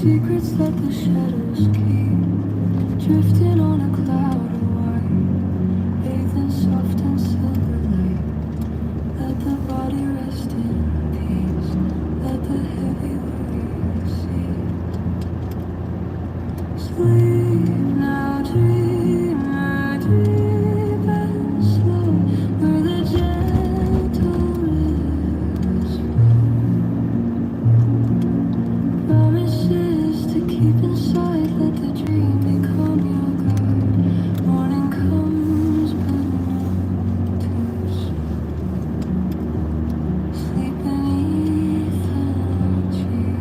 secrets that the shadows keep, drifting on a cloud of white, bathing soft and silver light. Let the body rest in peace, let the heavy worry cease. Sleep now, dreamer, deep and slow, where the gentle rivers flow. Promises to keep inside, let the dream become your guide. Morning comes but not too soon. Sleep beneath the tree.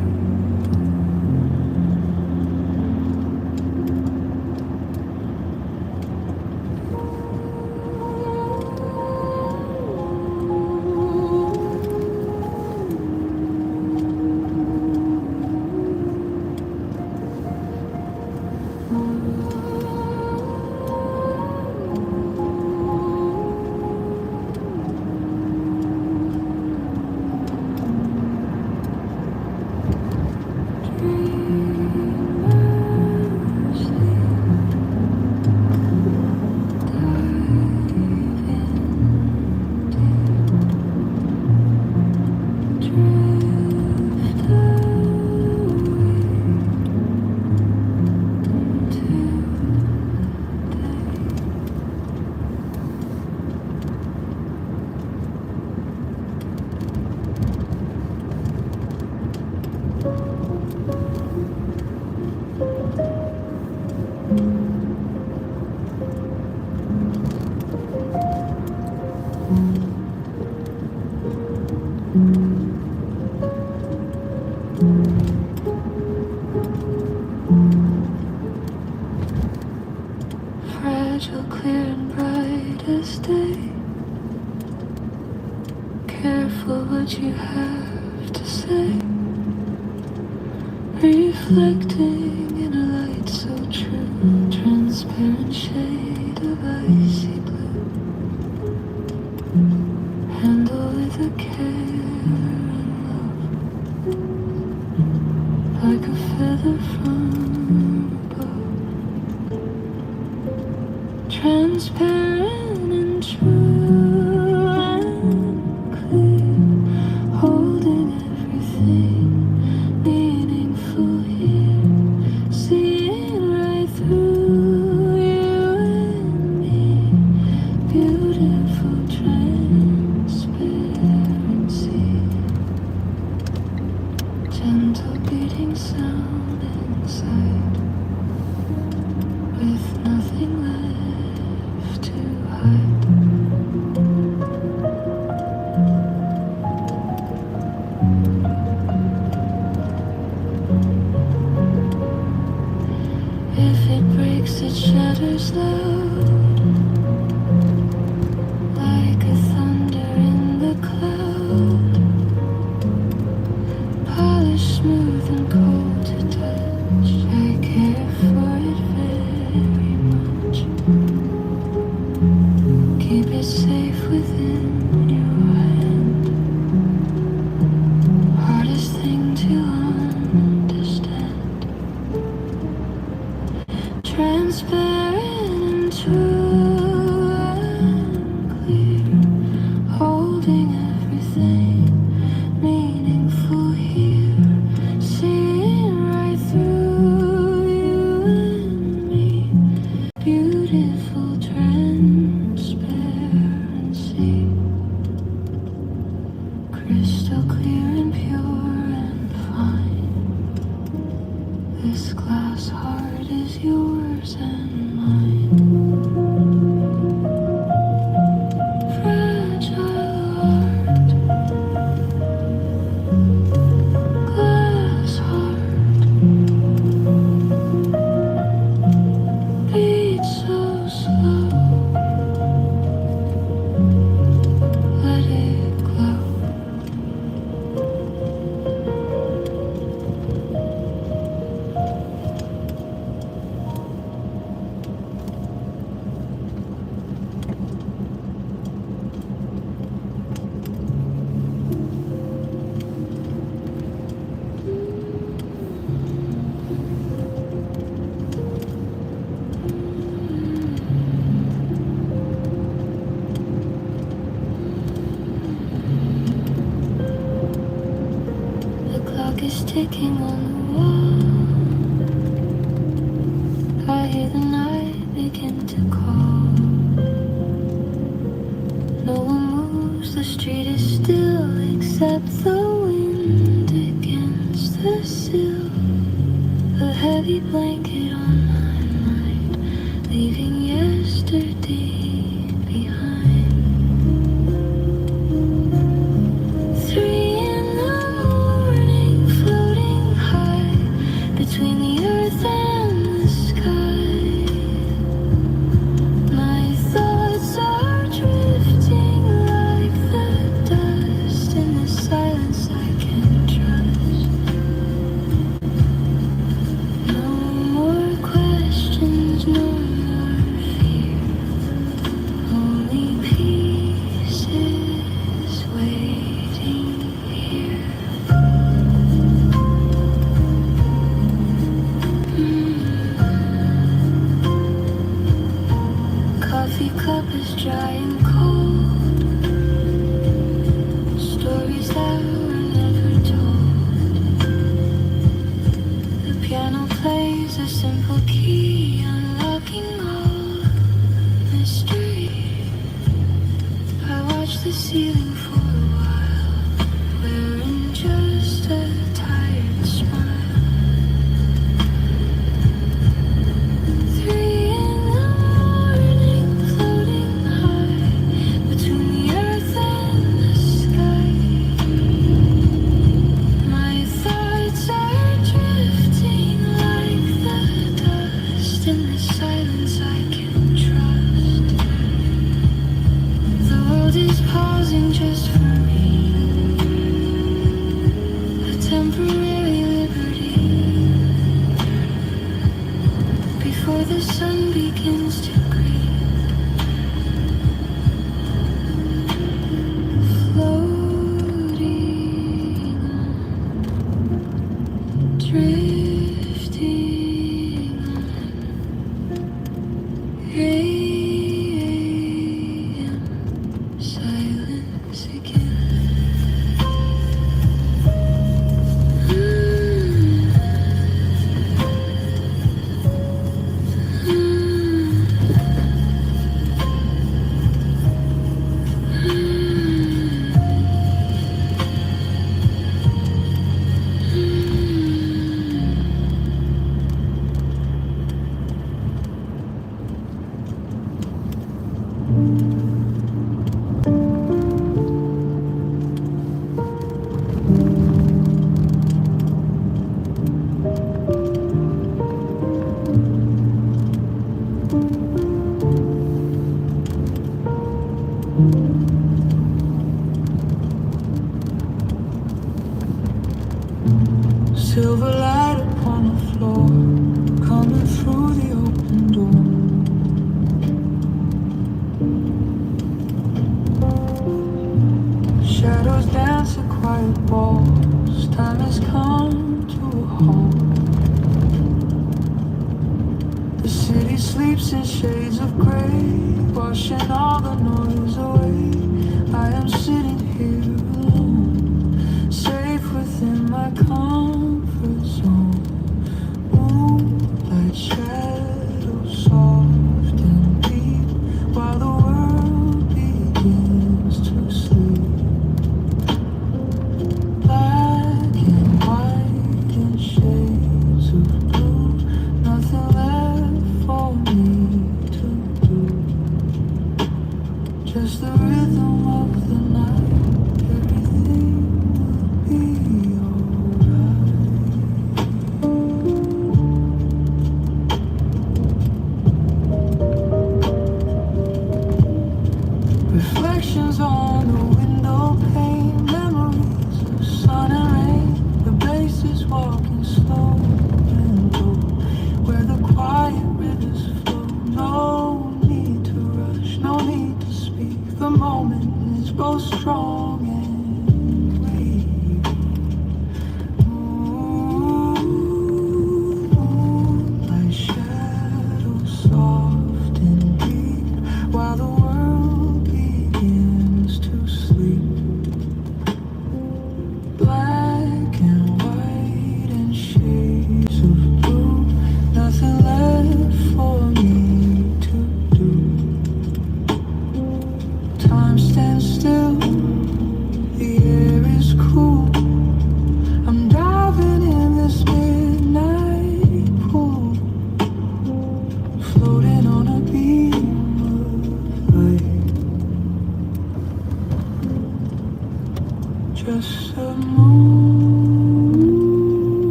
Fragile, clear and bright as day. Careful what you have to say. Reflecting in a light so true, transparent shade of icy blue. Handle with a care and love, like a feather from above. Transparent and true and clear, holding everything meaningful here, seeing right through you and me. Beautiful transparency, gentle beating sound inside, with nothing left to hide. If it breaks, it shatters loud, like a thunder in the cloud. Polished, smooth and cold to touch, I care for it very much. Keep it safe within your hand. Hardest thing to understand. Transparent and true and clear, holding everything meaningful here, seeing clock is ticking on the wall. I hear the night begin to call. No one moves, the street is still except the wind against the sill. A heavy blanket on my mind, leaving yesterday behind. 3 in the morning, floating high between the earth and the sky. My thoughts are drifting like the dust in the silence I can trust. No more questions, no more fear, only pieces waiting here. Coffee cup is dry and cold. Stories that were never told. The piano plays a simple key, unlocking all mystery. I watch the ceiling for a while, wearing just a tired smile. 3 in the morning, floating high between the earth and the sky. My thoughts are drifting like the dust in the silence I can trust. The world is pausing just for me, a temporary liberty, before the sun begins to creep. Floating on, drifting on, AM silence again. Silver light upon the floor, coming through the open door. Shadows dance in quiet walls, time has come to a halt. The city sleeps in shades of gray, washing all the noise away. I am sitting here alone, safe within my comfort zone. Moonlight shadows soft and deep, while the world begins to sleep. Black and white and shades of blue, nothing left for me to do.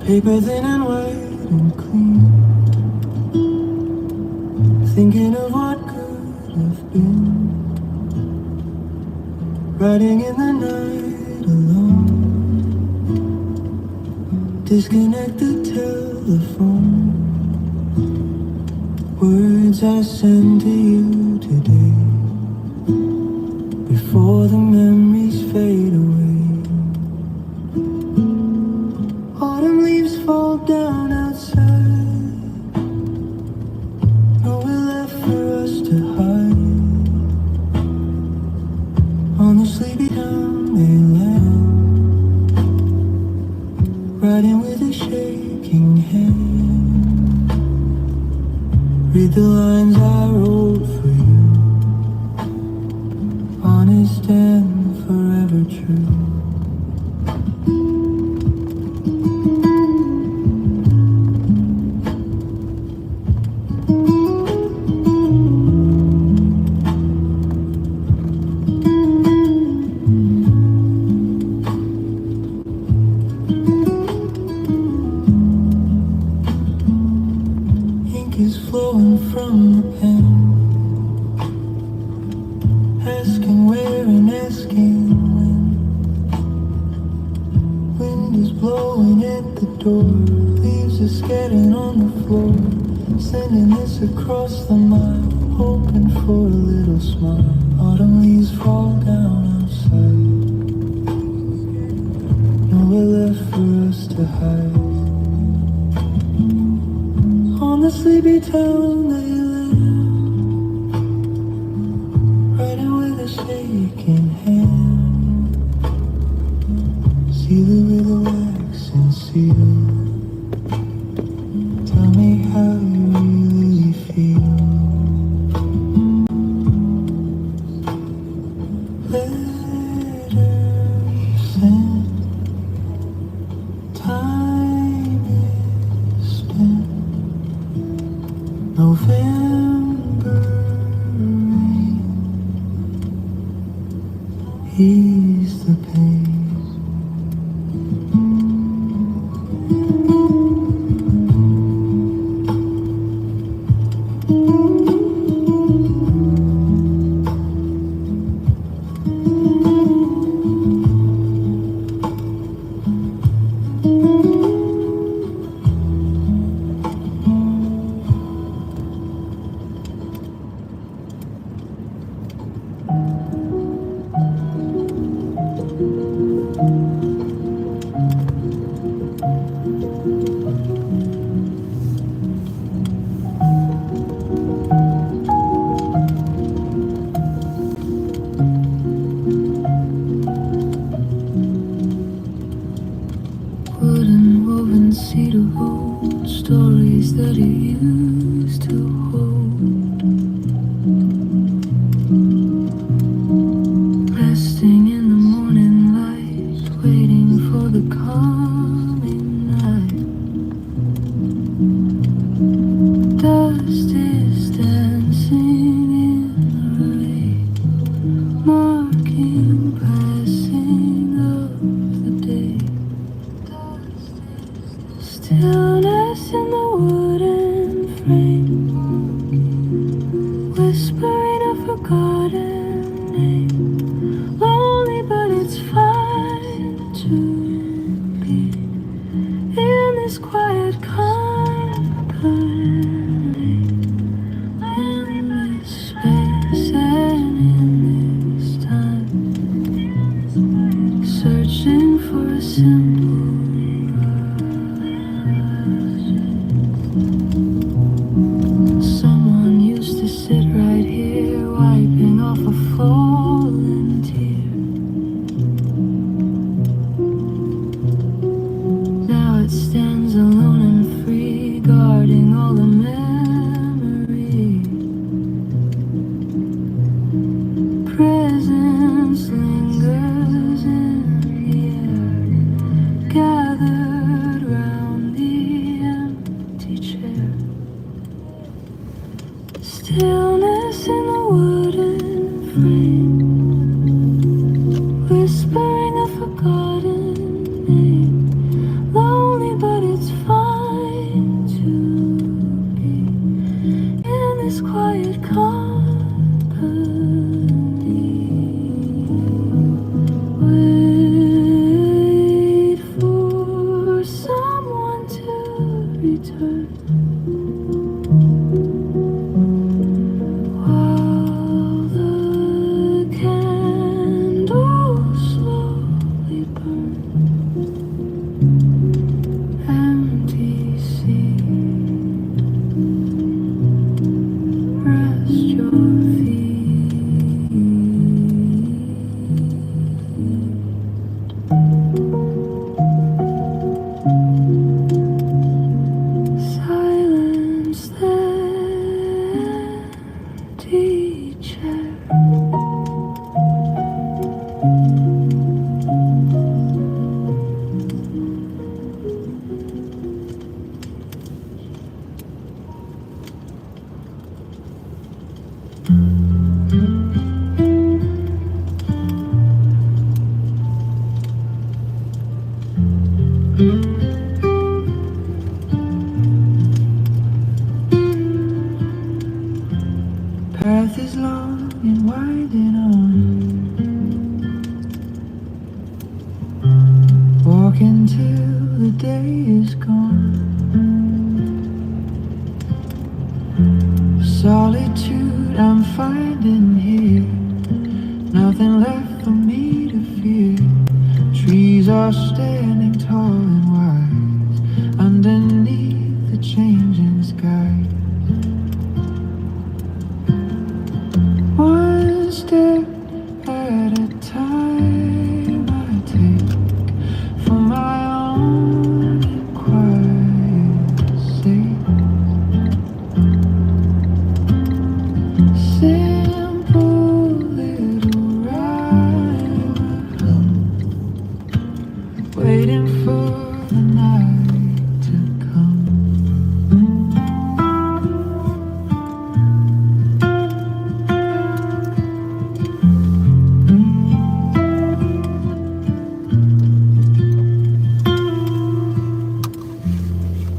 paper thin and white and clean, thinking of what could have been, riding in the night alone, disconnect the telephone, words I send to you today, before the memories fade away. Autumn leaves fall down outside, nowhere left for us to hide. On the sleepy town they land, riding with a shaking hand. Read the lines I wrote for you, honest and forever true. Is flowing from the pen, asking where and asking when. Wind is blowing at the door, leaves are scattering on the floor, sending this across the mile, hoping for a little smile. Autumn leaves fall down outside, nowhere left for us to hide. On the sleepy town they land, riding with a shaking hand. Seal it with a wax and seal. Tell me how you really feel. Letters sent, time is spent. November rain, ease the pain. Wooden woven cedar wood, stories that you used to hold, resting in the morning light, waiting for the coming night. Dust is dancing in the rain, marking passing of the day. Stillness in the wooden frame, whispering a forgotten name. Lonely, but it's fine to be in this quiet company, in this space and in this time, searching for a symbol. Someone used to sit right here, wiping off a fallen tear. Now it stands alone and free, guarding all the memories. Presence lingers in the air, gathered round the empty chair. Stillness in the chair. Path is long and winding on, walking till the day is gone. Solitude I'm finding here, nothing left for me to fear. Trees are standing tall and wise underneath the changing sky. One step at a time I take for my own quiet sake. Simple little rhyme, waiting for the night to come.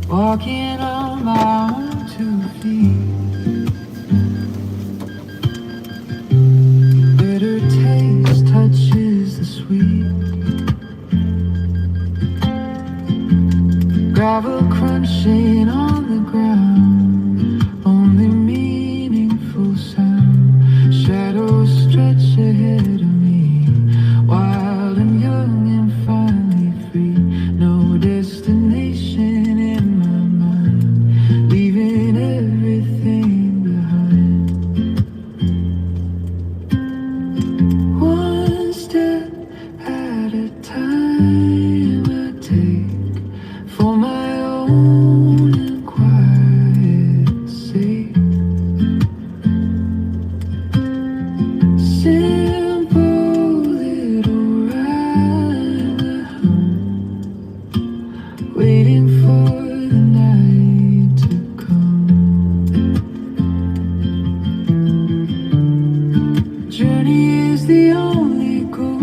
Walking on my own 2 feet, bitter taste touches the sweet. Gravel crunching on the ground, only meaningful sound. Shadows stretch ahead of me, wild and young and finally free. No destination in my mind, leaving everything behind. One step at a time I take for my own and quiet sake. Simple little rhyme, waiting for the night to come. Journey is the only goal,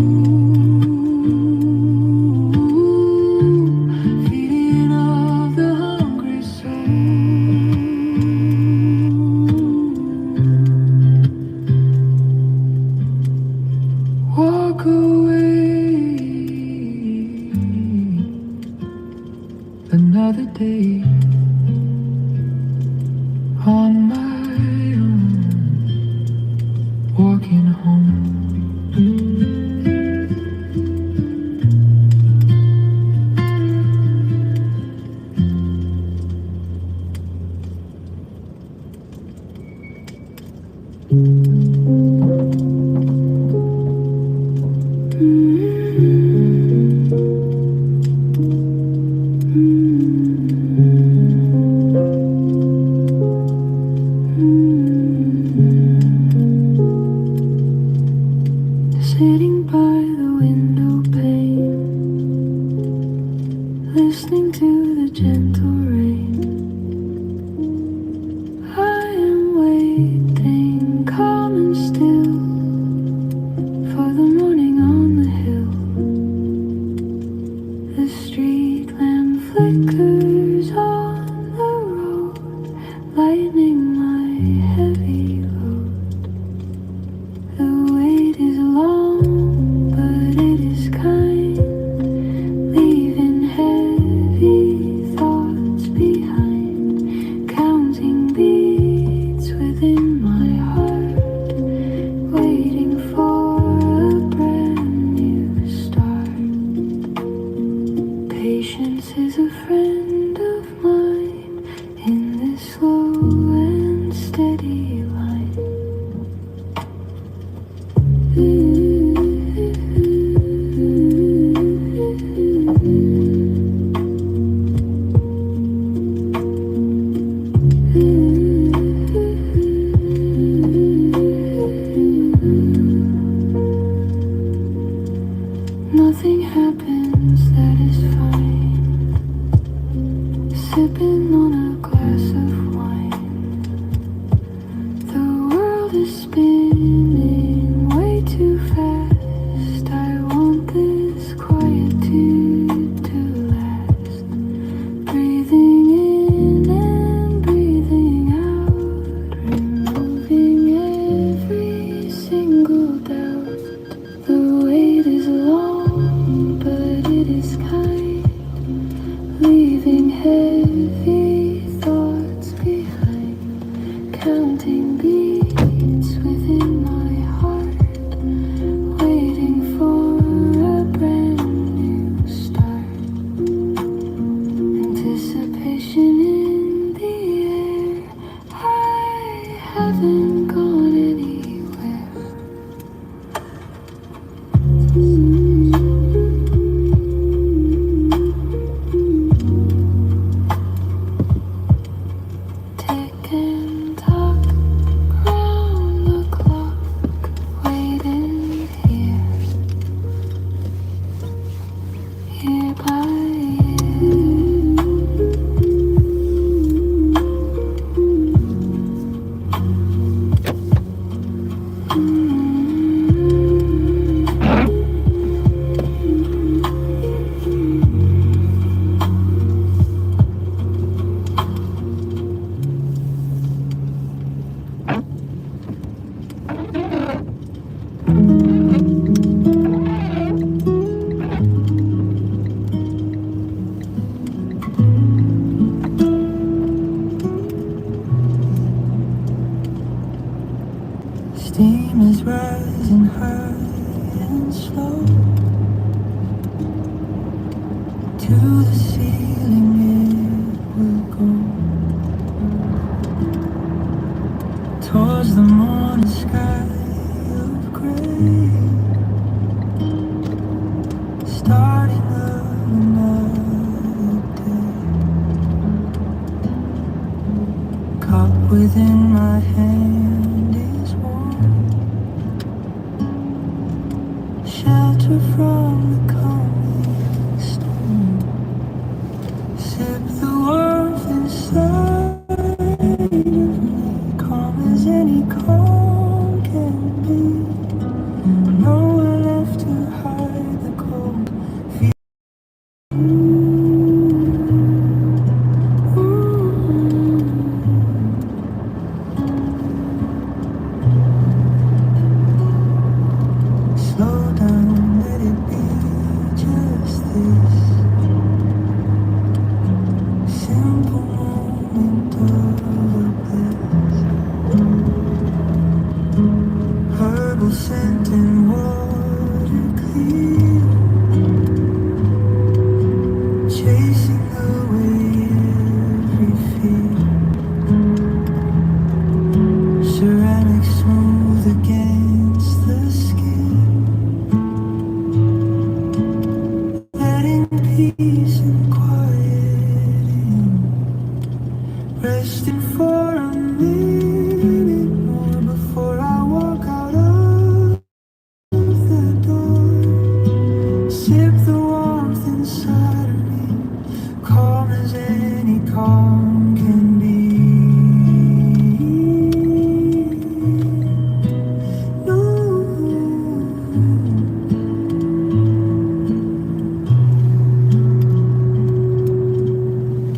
feeding off the hungry soul. Walk away, another day on my own, walking home. Sitting by the window pane, listening to the gentle rain. I am waiting, calm and still, for the morning on the hill. The street lamp flickers on the road, lightening my heavy load. The wait is long, but it is kind, leaving heavy thoughts behind, counting beats within my heart, waiting for a brand new start. Patience is a friend of mine in this slow and steady line. steam is rising high and slow. To the ceiling it will go, towards the morning sky of gray, starting another day. Cup within my hand is warm, shelter from the coming storm. Sip the warmth inside of me, calm as any calm can be. Nowhere left to hide the cold. Slow down, let it be just this simple moment of bliss. Herbal scent and water clear, chasing away every fear. Ceramic smooth against the skin, letting peace and quiet in. Resting for a minute more before I walk out of the door. Sip the warmth inside of me, calm as any calm can be. No.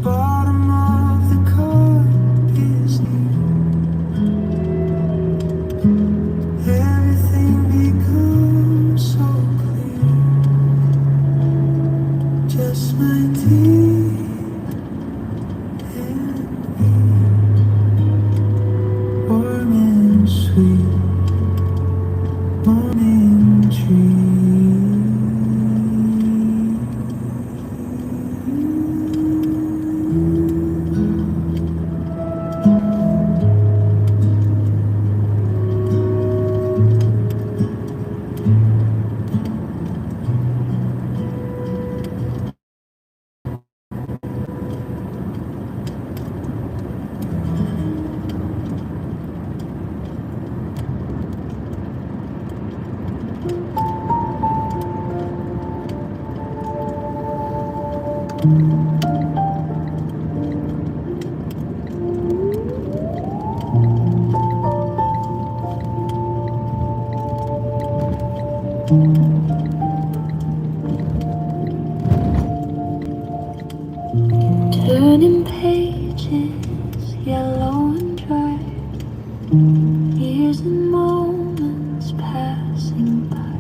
Bottom of the cup is near, everything becomes so clear. Just my tea and me, warm and sweet, morning tree. Turning pages, yellow and dry, years and moments passing by.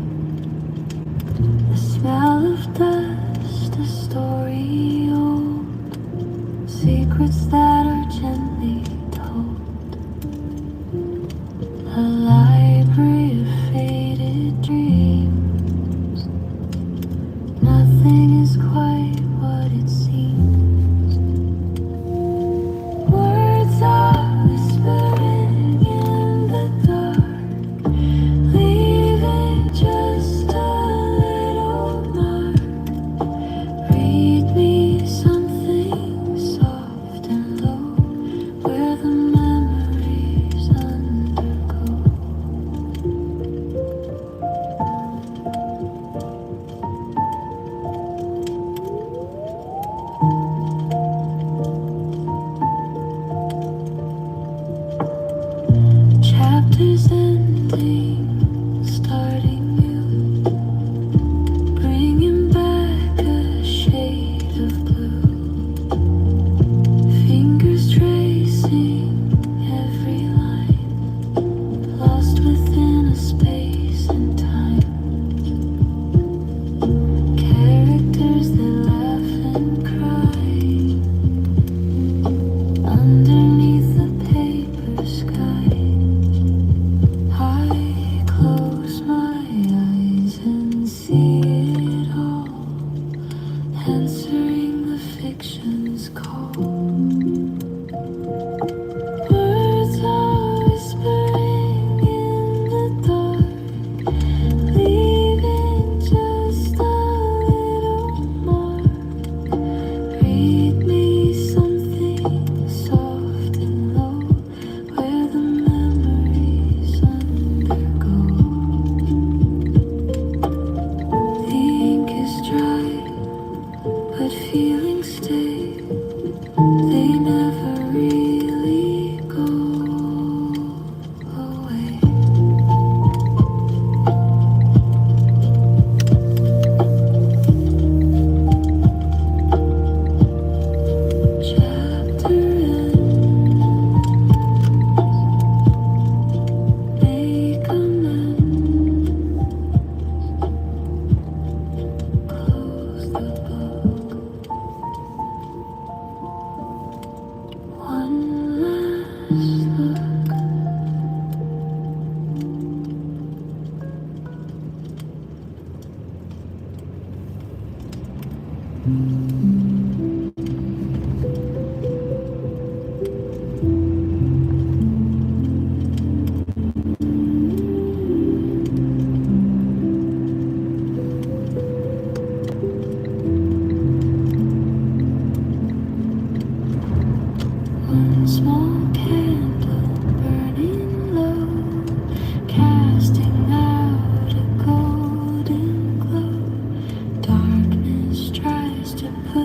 The smell of dust, a story old, secrets that are gently told. A library of faded dreams, One small candle burning low, casting out a golden glow. Darkness tries to push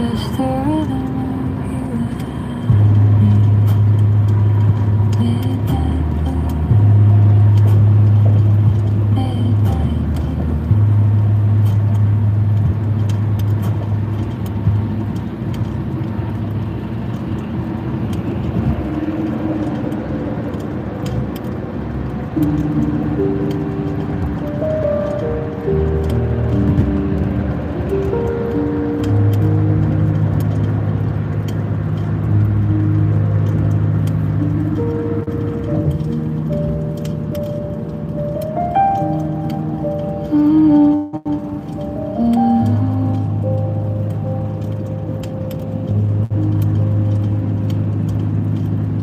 just the rhythm of you and me. Midnight blue, midnight blue.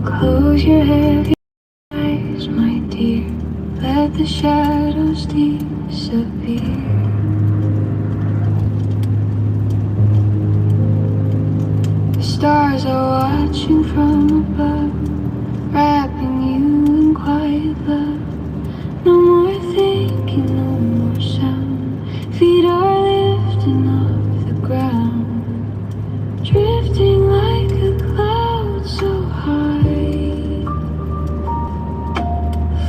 Close your heavy eyes, my dear. Let the shadows disappear. The stars are watching from above, wrapping you in quiet love. No more thinking, no more sound. Feet are lifting off the ground, drifting like a cloud so high,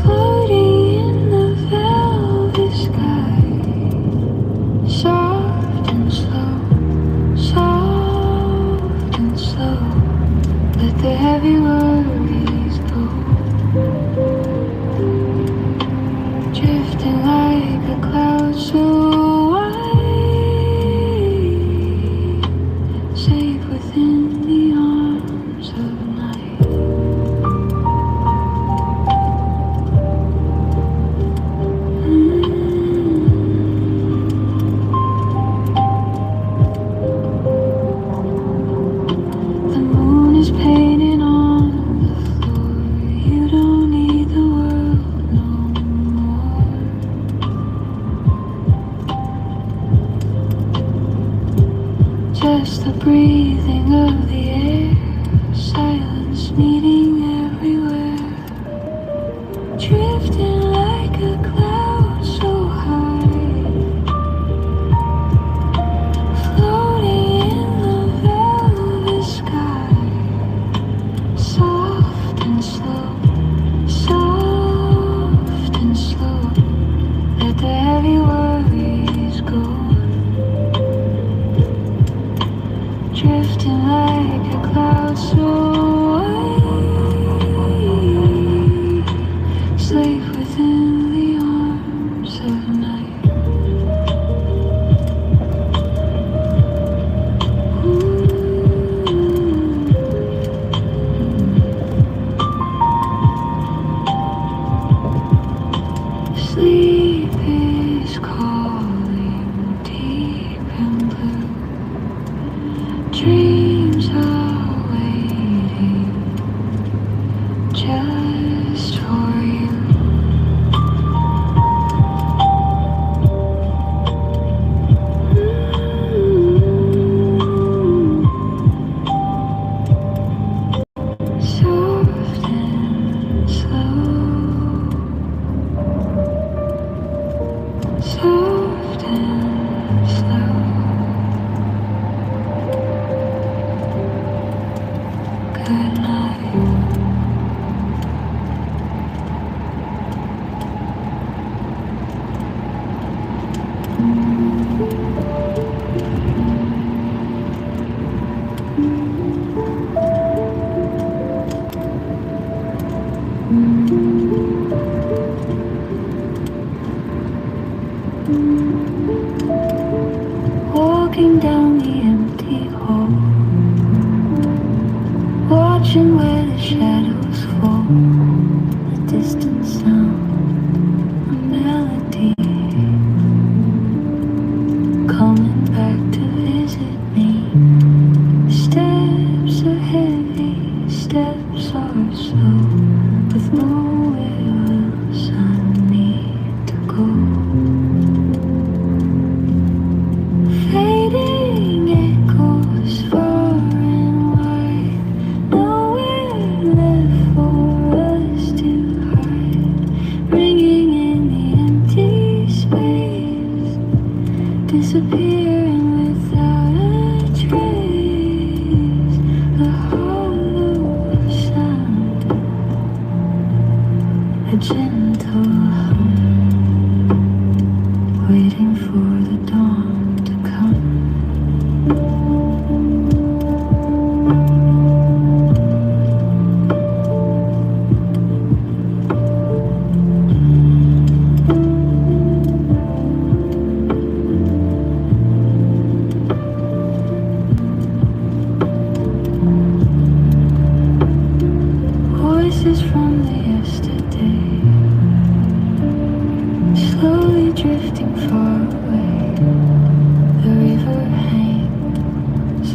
floating in the velvet sky. Soft and slow, soft and slow. Let the heavy worries go, drifting like a cloud so wide, safe within the arms of night. The moon is painted on the floor. You don't need the world no more. Just the breathing of the air, silence meeting everywhere, drifting like a cloud so high, floating in the velvet sky. Soft and slow, soft and slow. Let the heavy worries go, drifting like a cloud so wide, safe within the arms of night. Sleep is calling, deep and blue. Dreams are waiting just for you. Soft and slow, soft and slow. Good night. Walking down the empty hall, watching where the shadows fall, a distant sound, a melody, coming back to visit me. Steps are heavy, steps are slow, with nowhere else I need to go. Fading echoes far and wide, nowhere left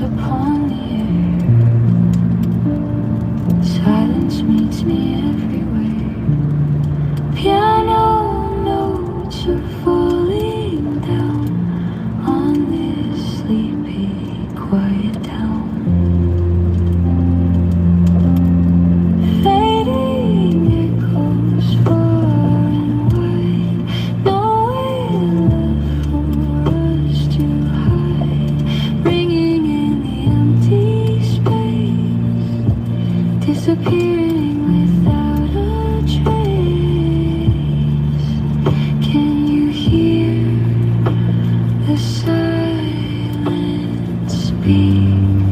upon the air. Silence meets me everywhere. Piano notes are falling down on this sleepy, quiet town. Fading echoes far and wide, nowhere left for us to hide. Ringing in the empty space, disappearing without a trace. Can you hear the silence speak?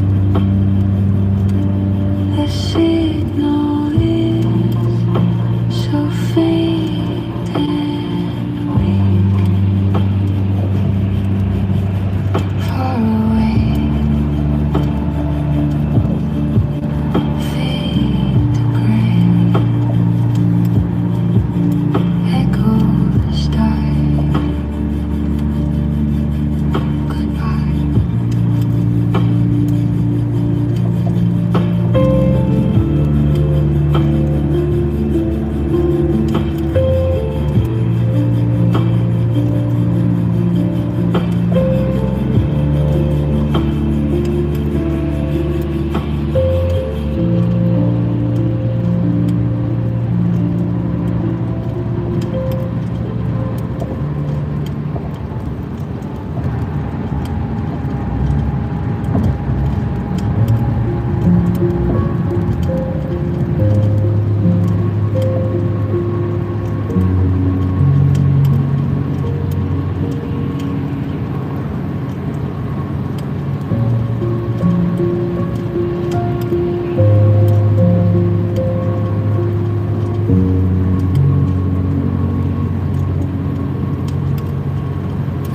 The signal is so faint and weak. Far away, fade to gray. Echoes die. Goodbye.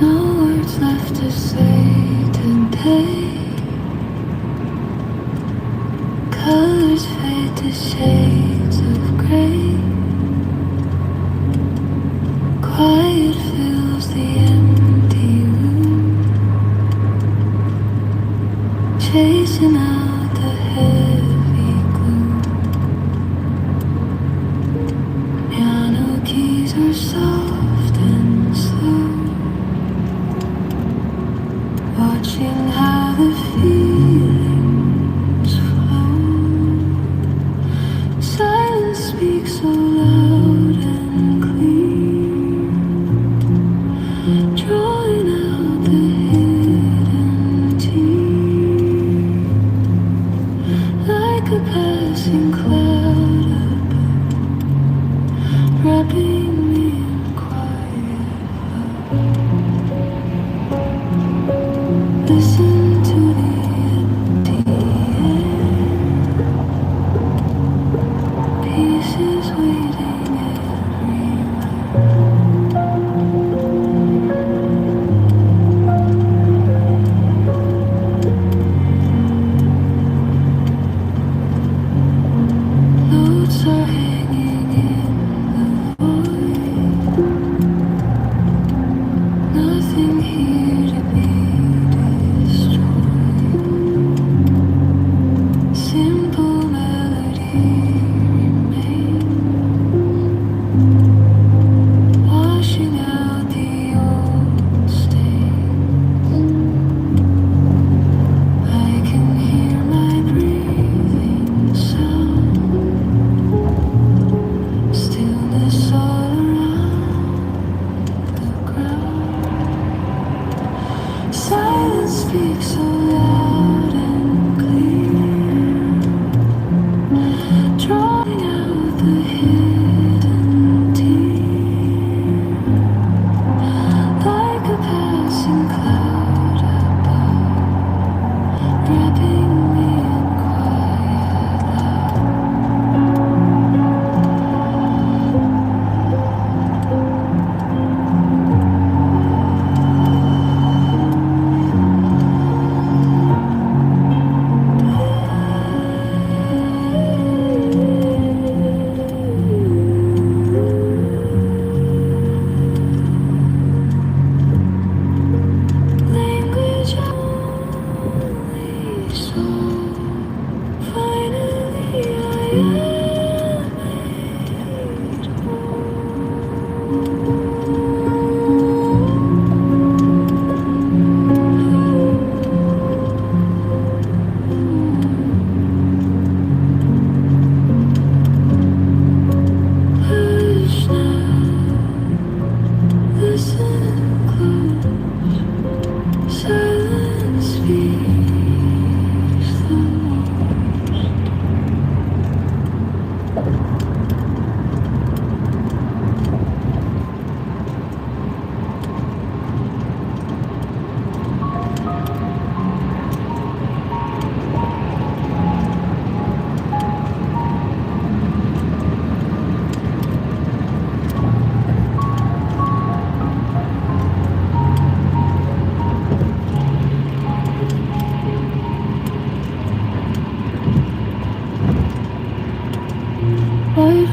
No words left to say today. Colors fade to shades of gray. Quiet fills the empty room, chasing out the heavy gloom. Piano keys are soft and slow, watching how the feelings flow. Silence speaks so loud and clear, drawing out the hidden tear.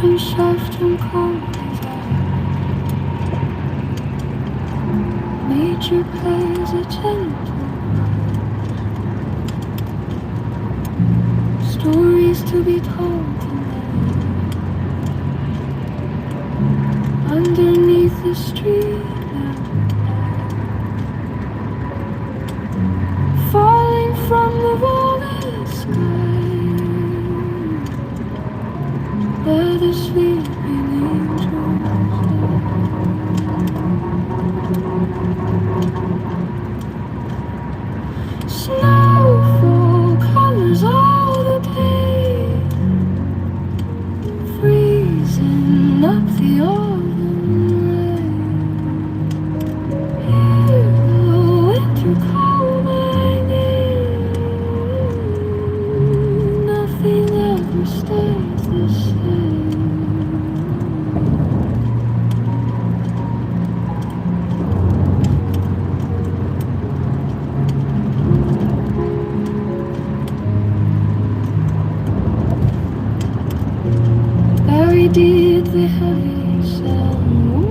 and soft and cold as I. Nature plays a gentle. Stories to be told tonight. Underneath the street lamp, falling from the violet sky, where the sleeping angels lie. Snowfall colors all the day, freezing up the autumn rain. Hear the winter call my name. Nothing ever stays the same. Buried deep the heavy sound,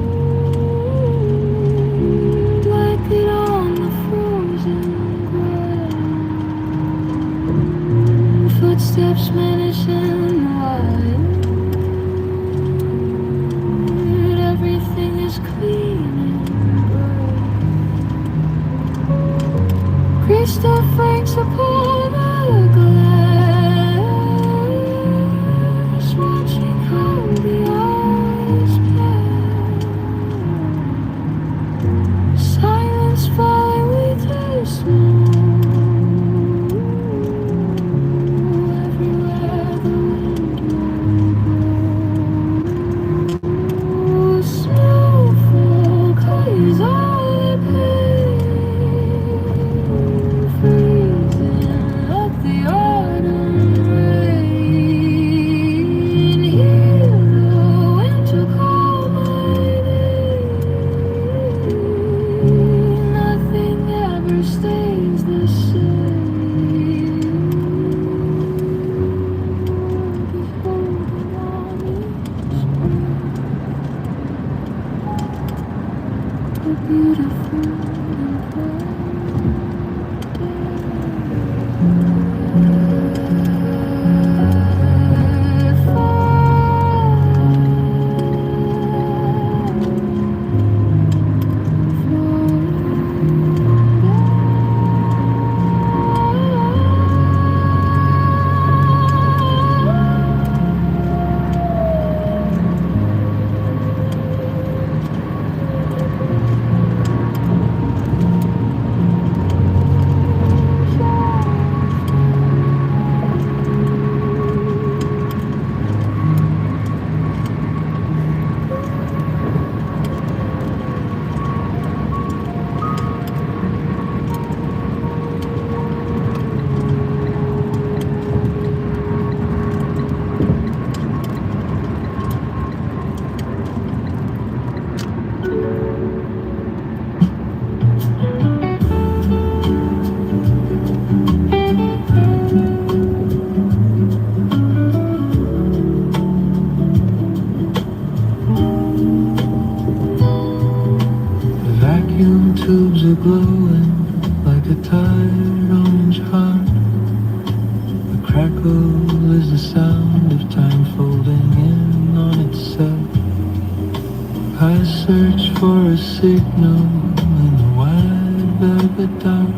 blanket on the frozen ground. Footsteps menacing the wild. Everything is clean and bright. Crystal flakes upon the glass, watching how the eyes pass. Silence falling with the snow. Everywhere the wind will blow. Snowfall colors all the pain, freezing up the autumn rain. Hear the winter call my name. Nothing ever stays the same. Beholding on each a beautiful and vacuum tubes are glowing like a tired orange heart. The crackle is the sound of time folding in on itself. I search for a signal in the wide velvet dark,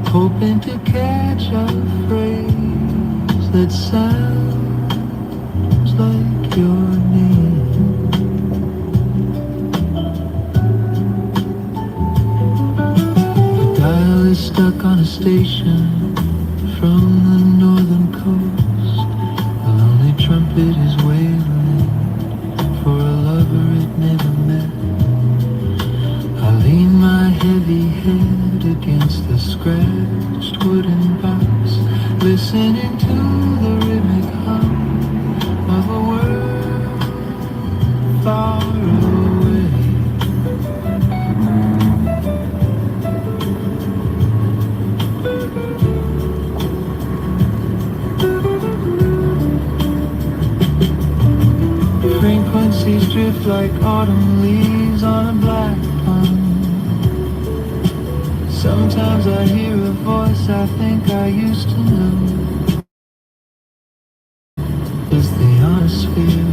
hoping to catch a phrase that sounds like your name. Dial is stuck on a station from the northern coast. A lonely trumpet is wailing for a lover it never met. I lean my heavy head against the scratched wooden box, listening to the rhythmic hum of a world far away. drift like autumn leaves on a black pond. Sometimes I hear a voice I think I used to know. Is the ionosphere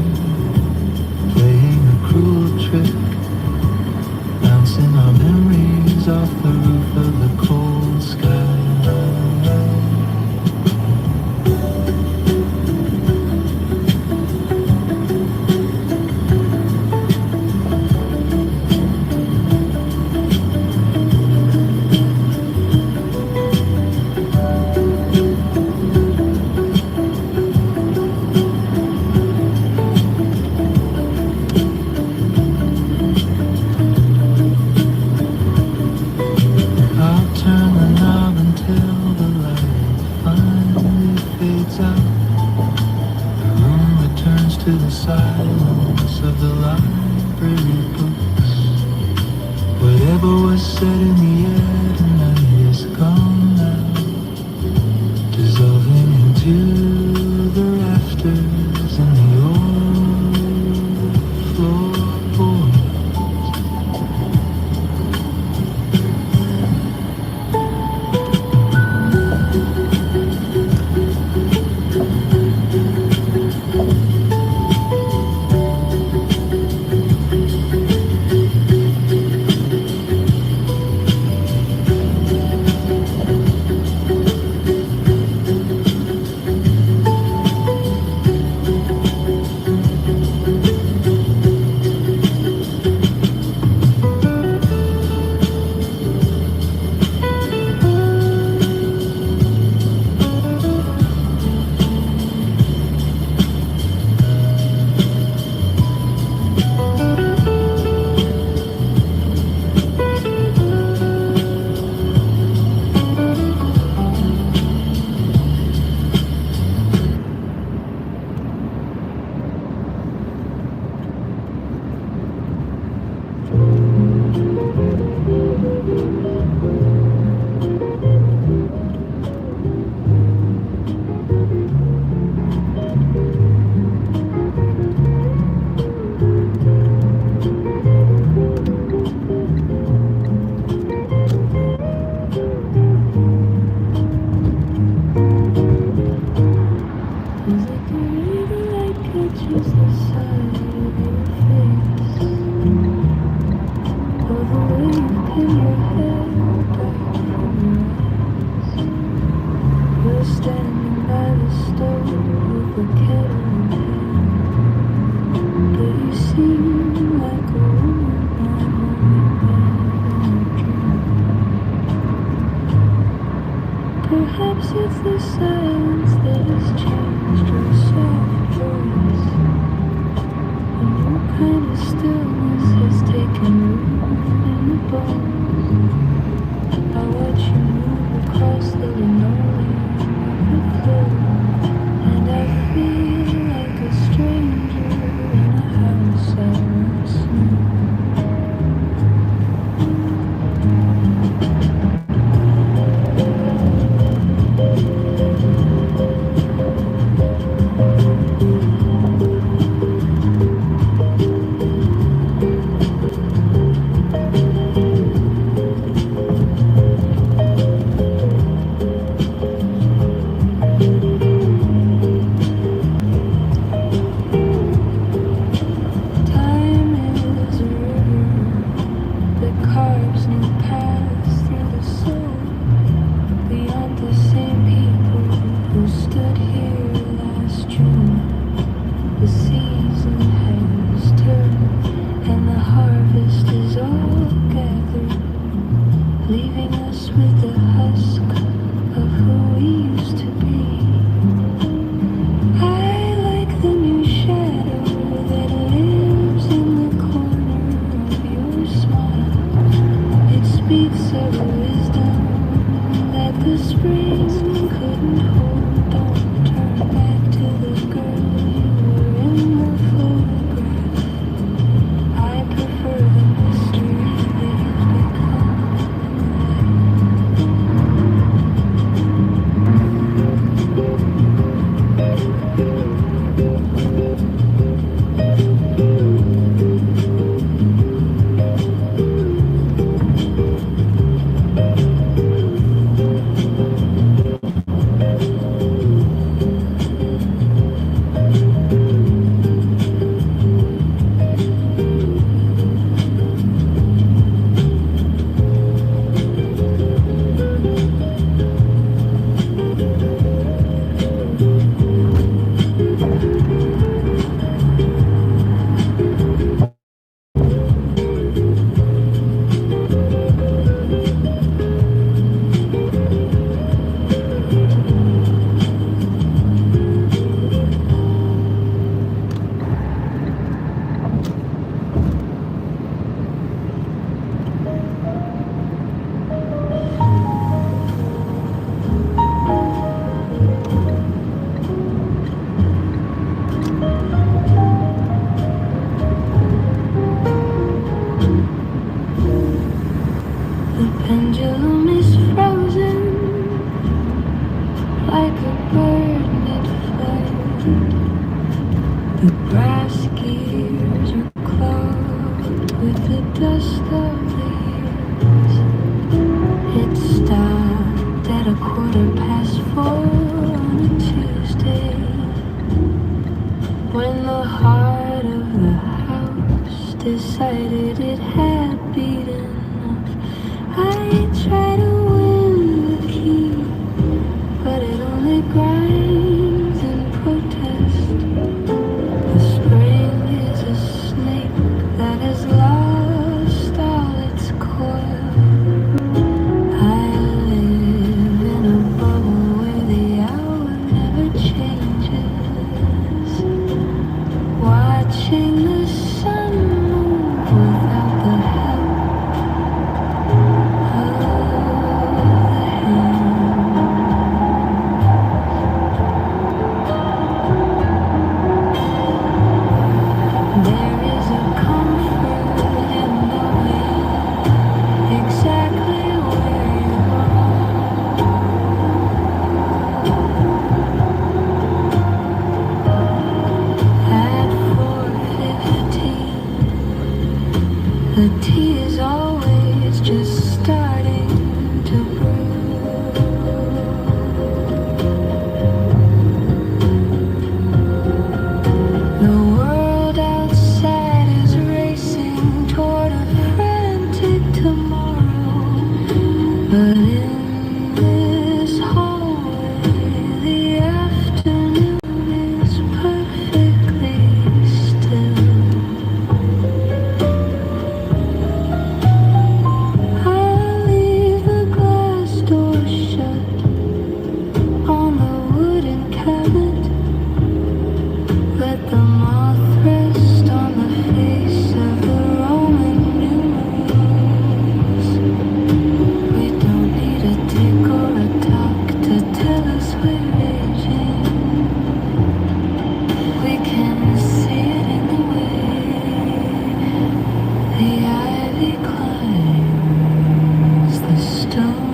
playing a cruel trick, bouncing our memories off the roof of the cold sky? To the silence of the library books. Whatever was said in the air tonight is gone now, dissolving into the rafters and the old floorboards. Perhaps it's the silence that has changed your soft voice. A new kind of stillness has taken root in the bones. I watch you move across the linoleum of the floor, and I feel like a stranger in a house I once knew. burned flame. The brass gears are clogged with the dust of the years. It stopped at 4:15 on a Tuesday, when the heart of the house decided it had beat enough. I tried to win the key, but it only grinds in protest. The spring is a snake that has lost all its coil. I live in a bubble where the hour never changes, watching the sun move without the help of the hand. There is a comfort in knowing exactly where you are. At 4:15, the tea is always just starting to brew. The world outside is racing toward a frantic tomorrow, but in this hallway, the afternoon is perfectly still. I'll leave the glass door shut on the wooden cabinet. Let the moth rest on the face of the Roman numerals. We don't need a tick or a tock to tell us we're aging. We can see it in the way the ivy climbs the stone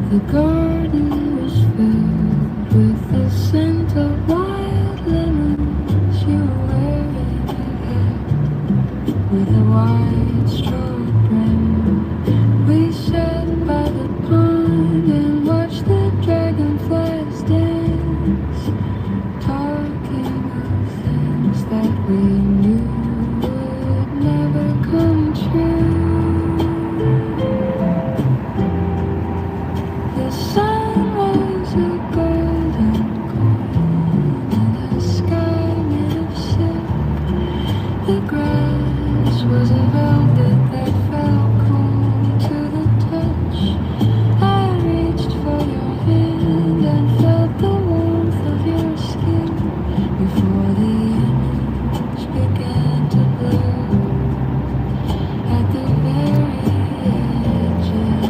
The garden was filled with the scent of wild lemons. You were wearing a hat with a wide straw brim. We sat by the pond and watched the dragonflies dance, talking of things that we knew would never come true. The sun was a golden coin and the sky made of silk. The grass was a velvet that felt cool to the touch. I reached for your hand and felt the warmth of your skin before the image began to blur at the very edges.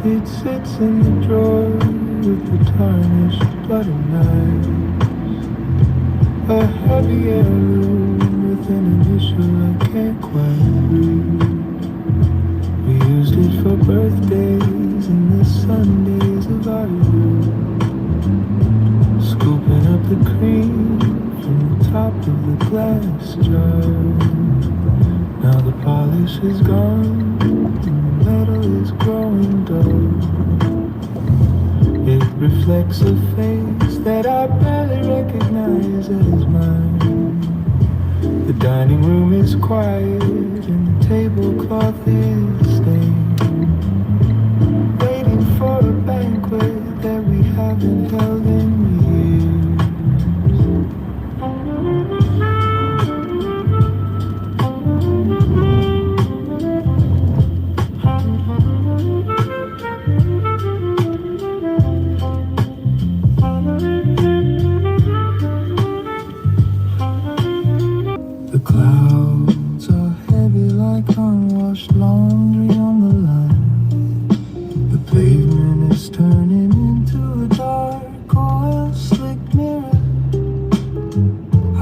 It sits in the drawer with the tarnished bloody knife, a heavy heirloom with an initial I can't quite read. We used it for birthdays and the Sundays of our youth, scooping up the cream from the top of the glass jar. Now the polish is gone and the metal is growing dull. It reflects a face that I barely recognize as mine. The dining room is quiet and the tablecloth is stained, waiting for a banquet that we haven't held in years. The clouds are heavy like unwashed laundry on the line. The pavement is turning into a dark oil slick mirror. I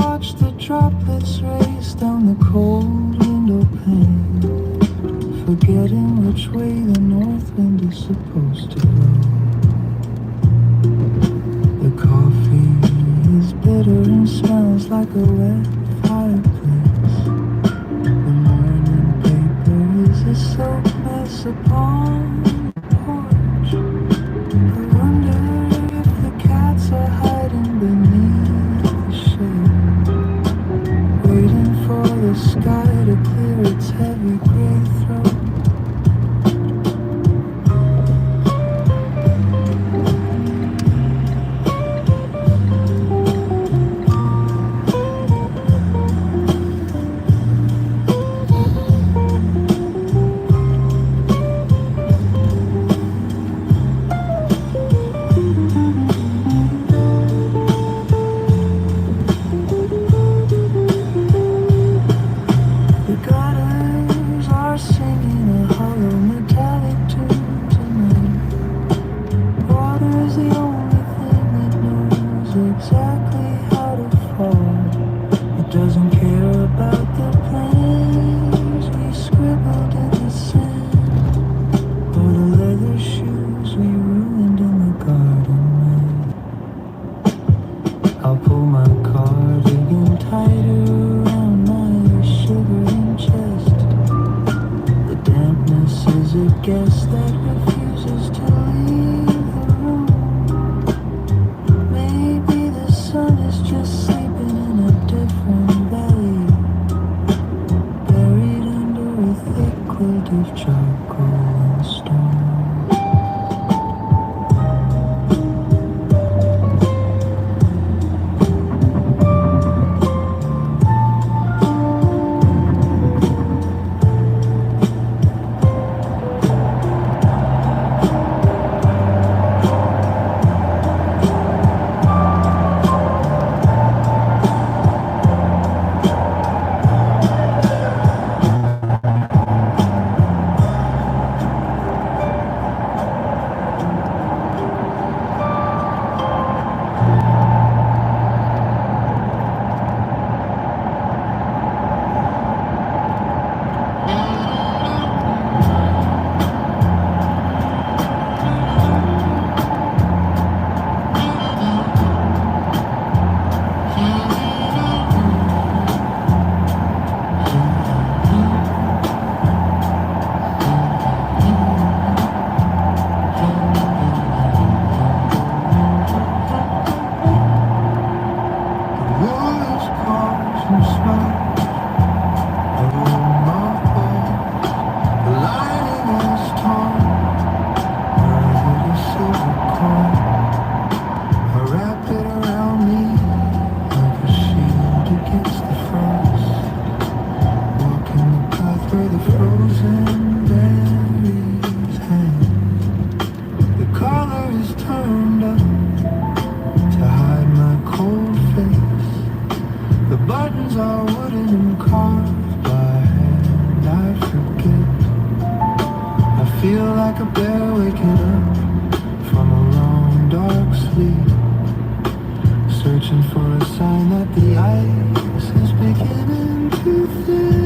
watch the droplets race down the cold window pane, forgetting which way the north wind is supposed to blow. The coffee is bitter and smells like a wet fireplace. The morning paper is a soap mess upon the porch. I wonder if the cats are hiding beneath the shade, waiting for the sky to clear its heavy gray throat. The gutters are singing a hollow metallic tune tonight. Water is the only thing that knows exactly how to fall. It doesn't care about the plans we scribbled in the sand, or the leather shoes we ruined in the garden. I'll pull my cardigan tighter around my shivering chest. The dampness is a guest that refuses to leave the room. Maybe the sun is just sleeping in a different valley, buried under a thick quilt of charcoal and stone. feel like a bear waking up from a long dark sleep, searching for a sign that the ice is beginning to thin.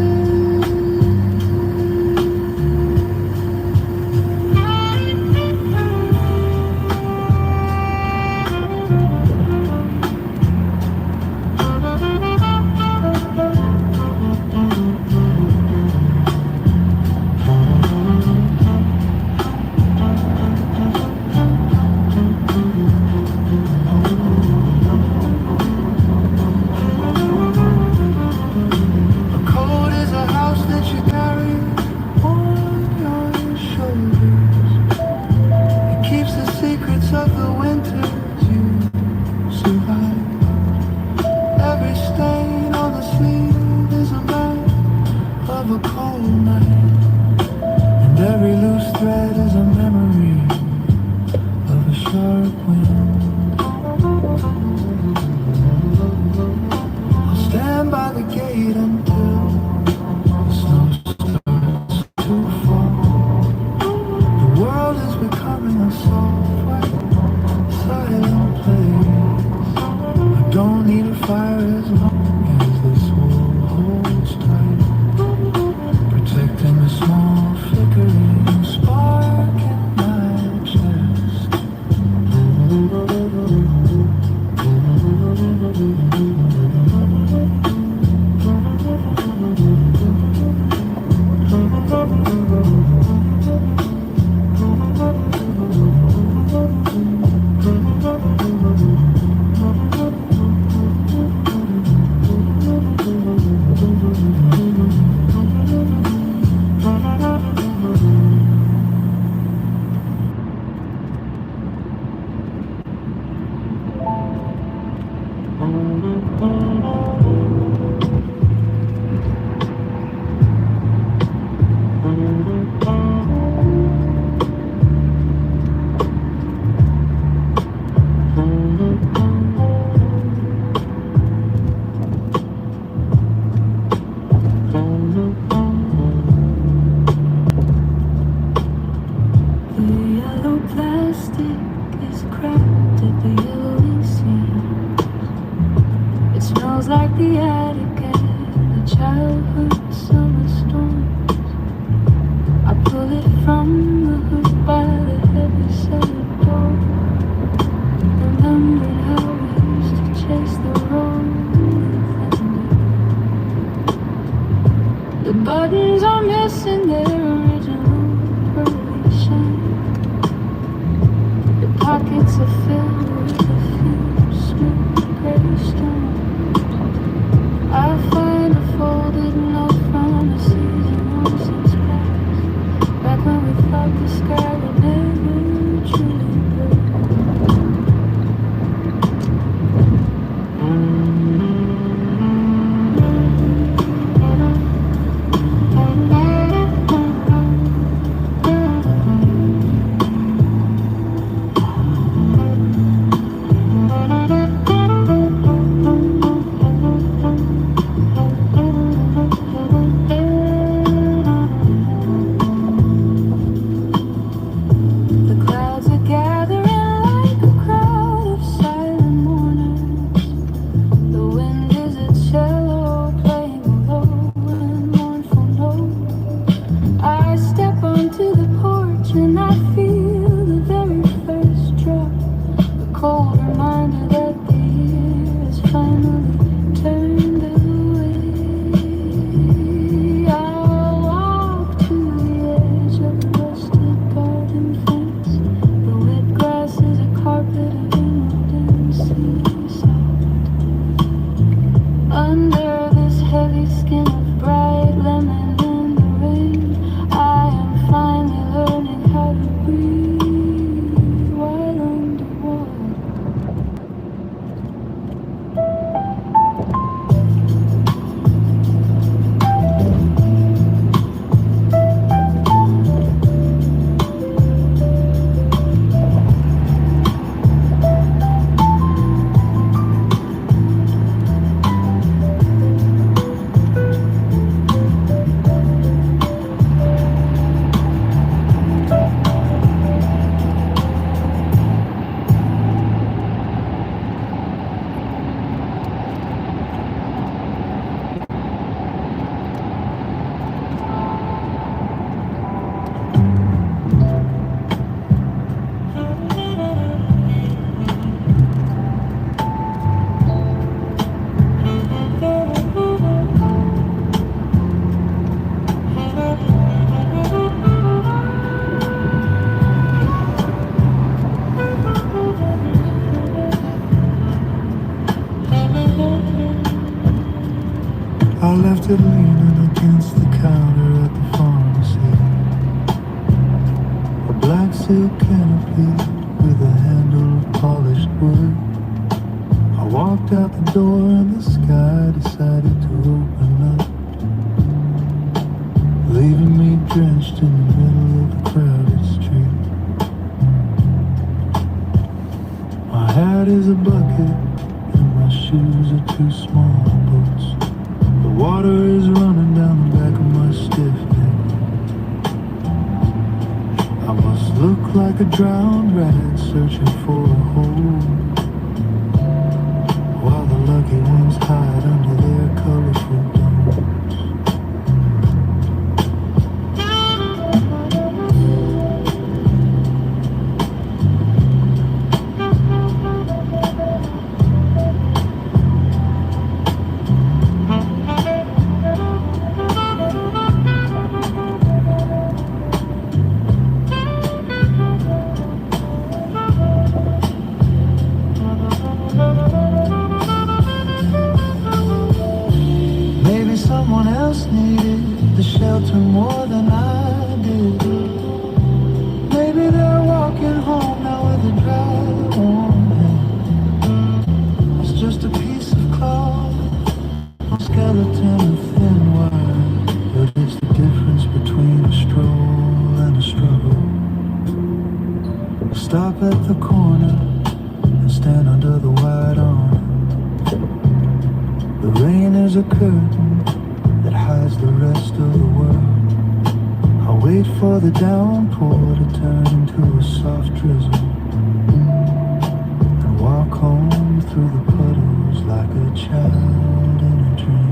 Bright lemon in the rain, I am finally learning how to drifted leaning against the counter at the pharmacy. A black silk canopy with a handle of polished wood. I walked out the door and the sky decided to open up, leaving me drenched in the middle of the crowded street. My hat is a bucket and my shoes are two small boats. The water is running down the back of my stiff neck. I must look like a drowned rat searching for a hole, while the lucky ones hide under their colorful domes. Someone else needed the shelter more than I did. Maybe they're walking home now with a dry, warm hand. It's just a piece of cloth, a skeleton of thin wire, but it's the difference between a stroll and a struggle. I stop at the corner and stand under the white arm. The rain is a curtain that hides the rest of the world. I wait for the downpour to turn into a soft drizzle, and walk home through the puddles like a child in a dream.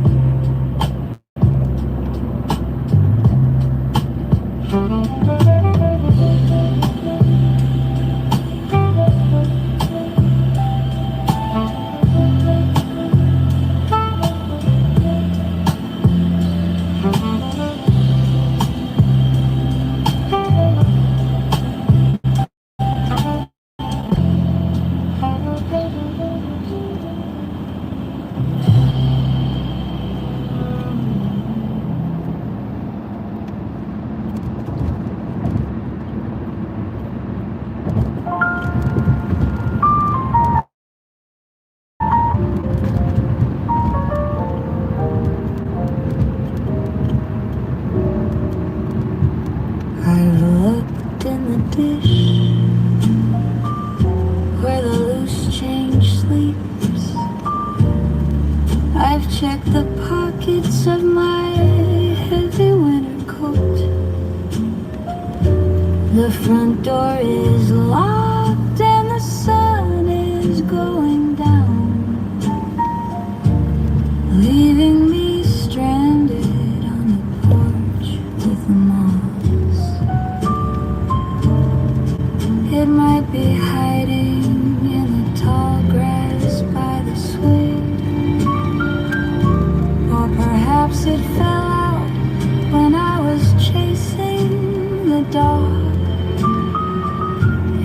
I've looked in the dish where the loose change sleeps. I've checked the pockets of my heavy winter coat. The front door is locked and the sun is going down, leaving me stranded on the porch with the moss. It might be hiding in the tall grass by the swing, or perhaps it fell out when I was chasing the dog.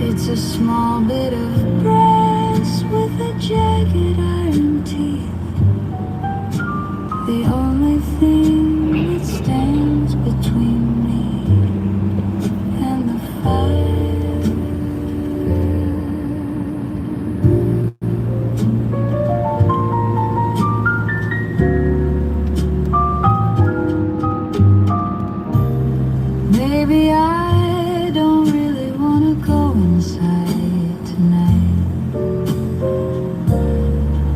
It's a small bit of brass with a jagged iron teeth, the only thing that stands between me and the fire. Maybe I don't really wanna go inside tonight.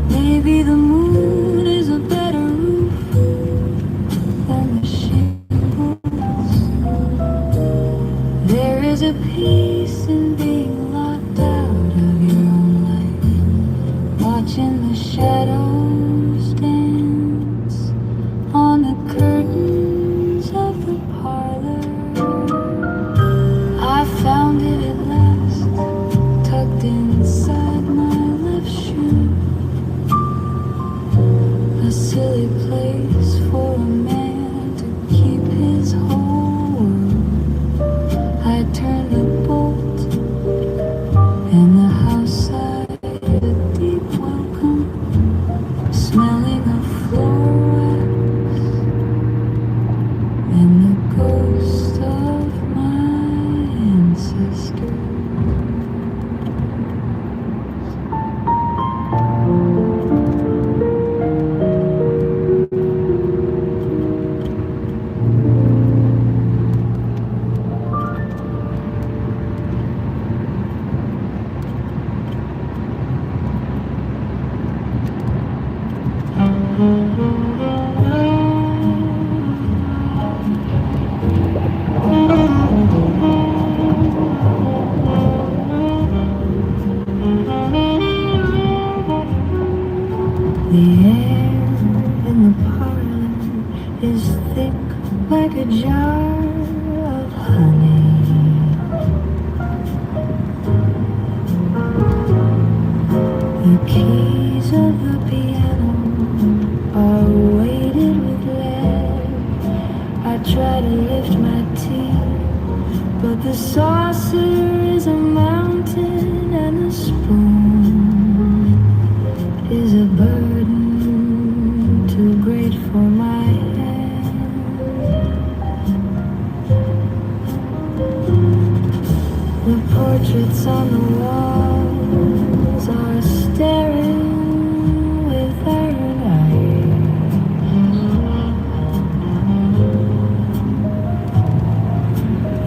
Maybe the moon is a better roof than the shingles. There is a peace in being locked out of your own life, watching the shadows dance on the curtains of the parlor. I found it at last, tucked inside my left shoe. A silly place for a man to keep his whole world. I turned the bolt and the house sighed a deep welcome. saucer is a mountain and a spoon is a burden too great for my hand. The portraits on the walls are staring with iron eyes.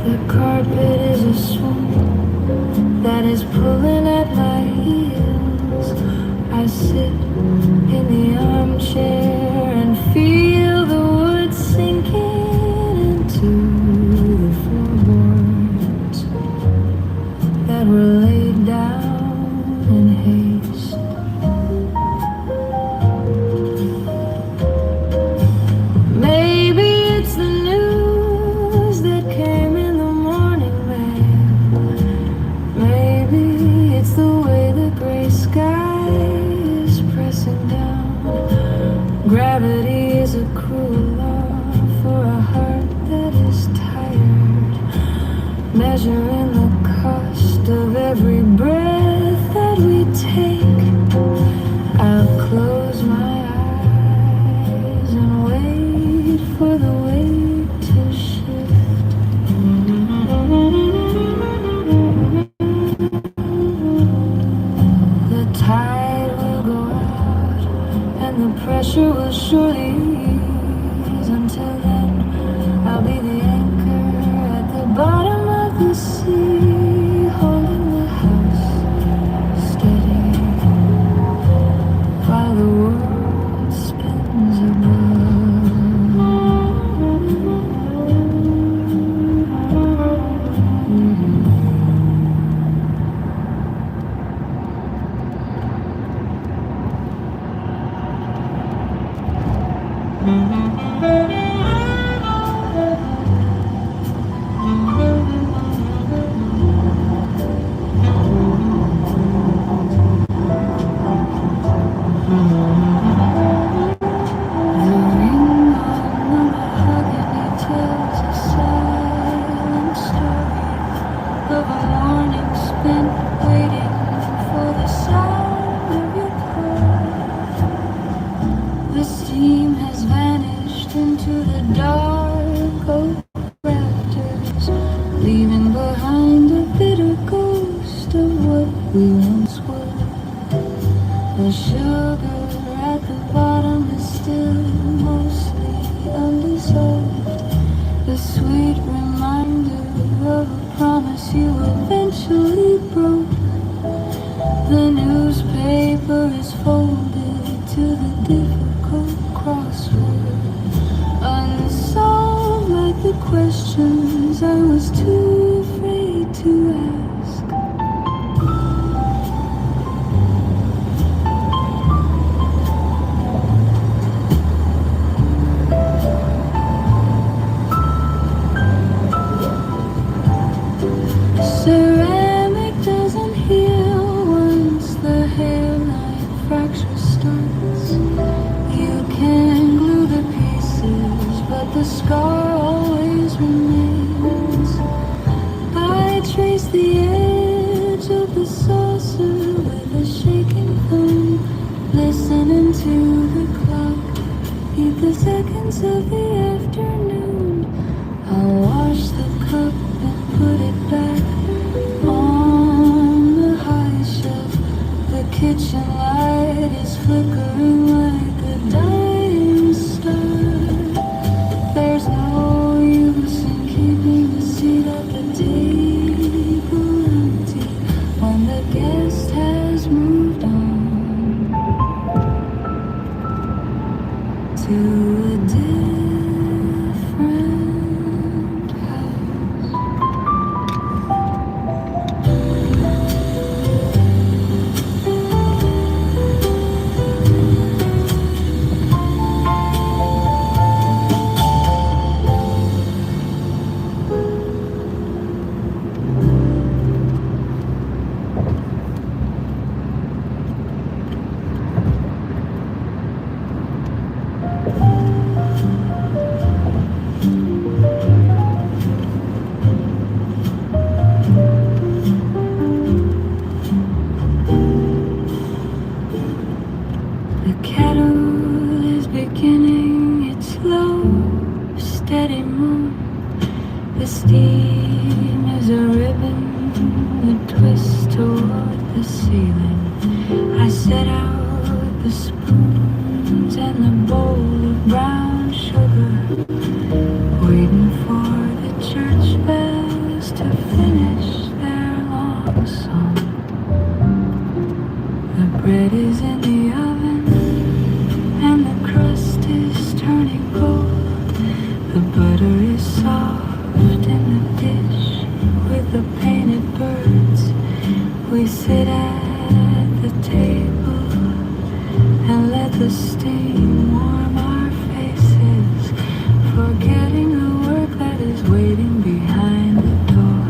The carpet is a swoon that is pulling at my heels. I sit in the armchair and feel the wood sinking into the floorboards that were laid down in haste. Maybe it's the news that came in the morning mail. Maybe it's the way the gray sky is pressing down. Gravity is a cruel law for a heart that is tired, measuring the cost of every breath that we take. I'll close my eyes and wait for the weight to shift. The tide will go out and the pressure will surely ease. Until then, I'll be the anchor at the bottom of the sea, holding the house steady while the world spins to a different the twist toward the ceiling. I set out the spoons and the bowl of brown sugar, waiting for the church bells to finish their long song. The bread is in the oven and the crust is turning gold. The butter is soft in the dish with the painted birds. We sit at the table and let the steam warm our faces, forgetting the work that is waiting behind the door.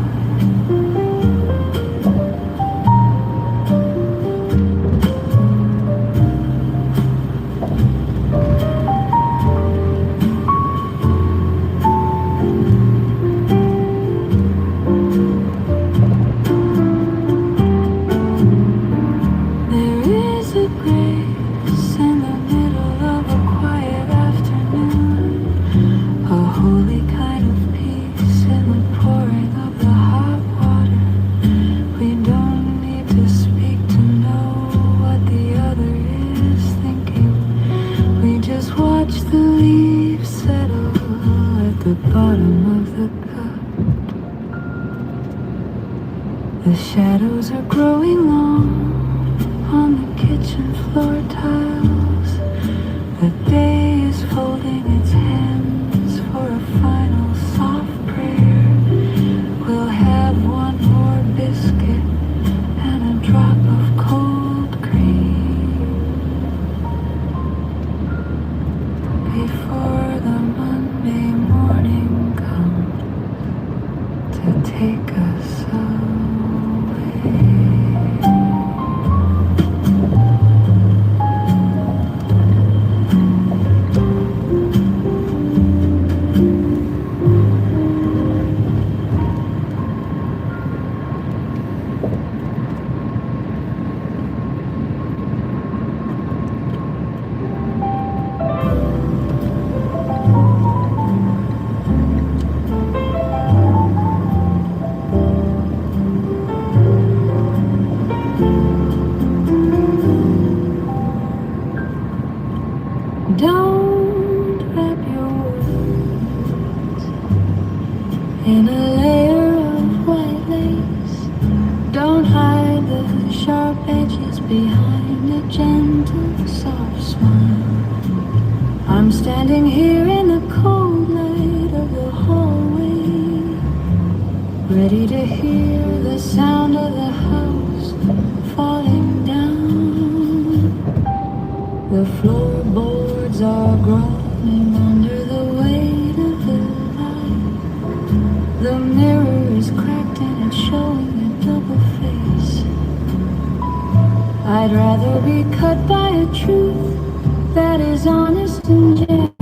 The shadows are growing long on the kitchen floor tiles. The day is folding its hands for a final soft prayer. We'll have one more biscuit and a drop of cold cream before the Monday morning comes to take us away. Don't wrap your words in a layer of white lace. Don't hide the sharp edges behind a gentle, soft smile. I'm standing here in the cold light of the hallway, ready to hear the sound of the house falling down. The floorboards are groaning under the weight of the light. The mirror is cracked and it's showing a double face. I'd rather be cut by a truth that is honest and jagged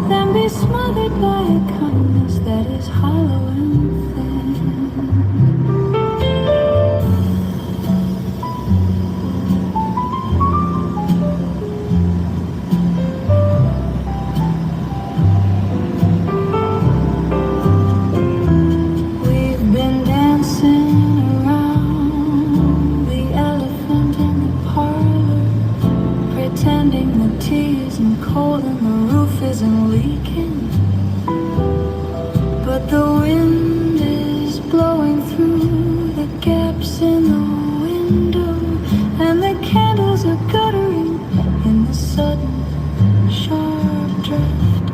than be smothered by a kindness that is hollow and thin. Isn't leaking, but the wind is blowing through the gaps in the window, and the candles are guttering in the sudden sharp drift.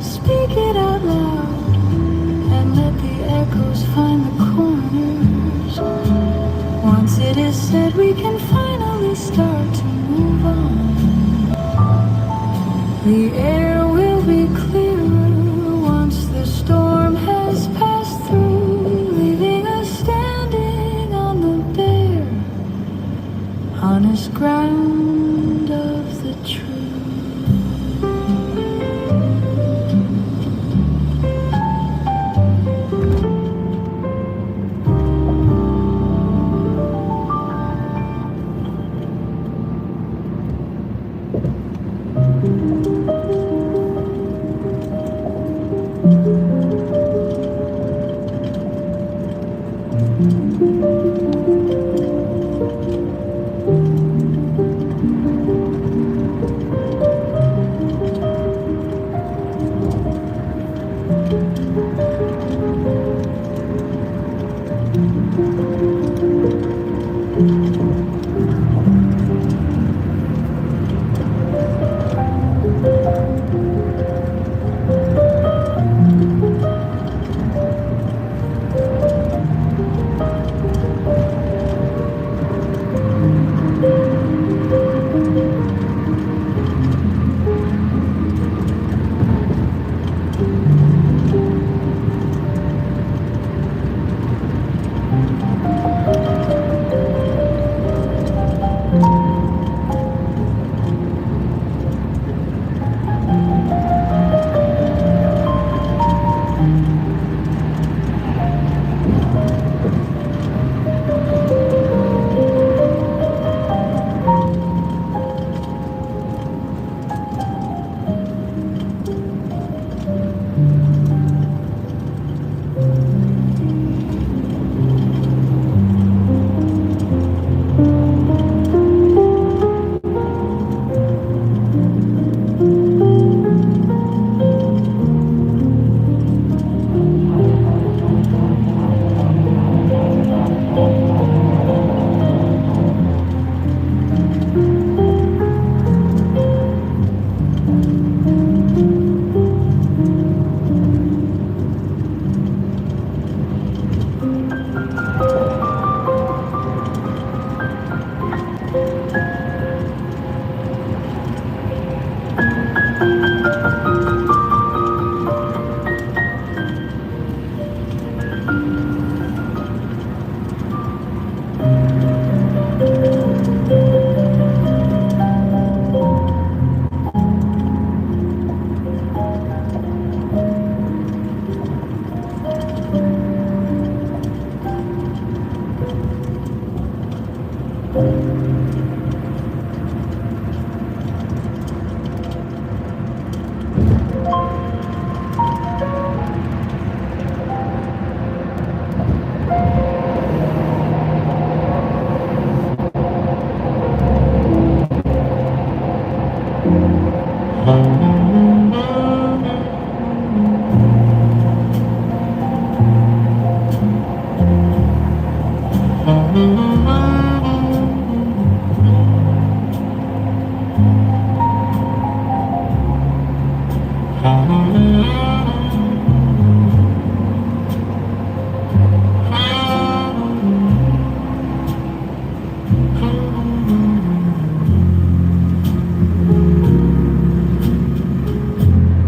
Speak it out loud and let the echoes find the corners. Once it is said, we can finally start to move on. The air will be clearer once the storm has passed through, leaving us standing on the bare, honest ground of the truth.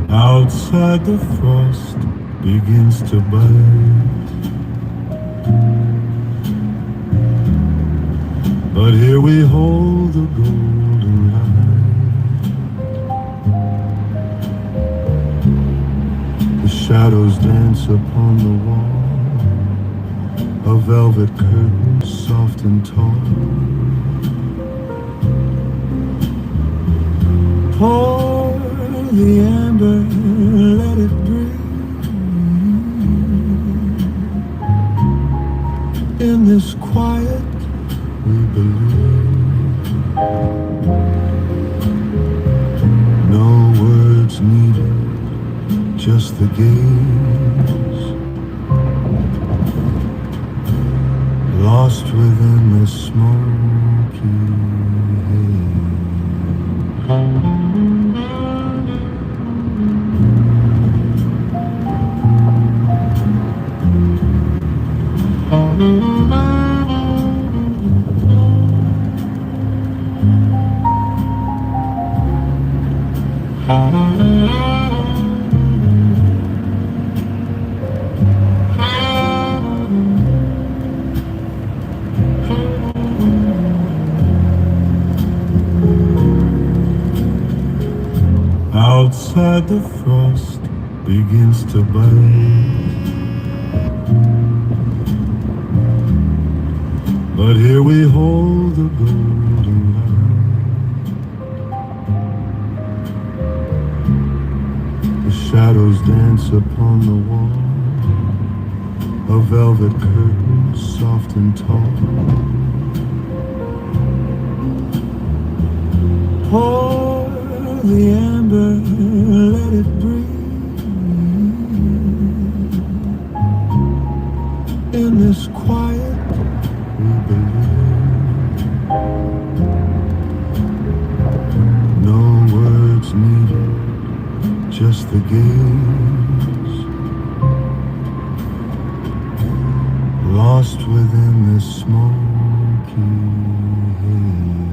Outside the frost begins to bite, but here we hold the golden light. The shadows dance upon the wall, a velvet curtain soft and tall. Pour the amber, let it breathe. In this quiet we believe. No words needed, just the gaze, lost within the smoky haze. Outside the frost begins to bite, but here we hold the golden light. The shadows dance upon the wall, a velvet curtain soft and tall. Pour the amber, let it breathe. In this quiet, we believe. No words needed, just the gaze. Lost within this smoky haze.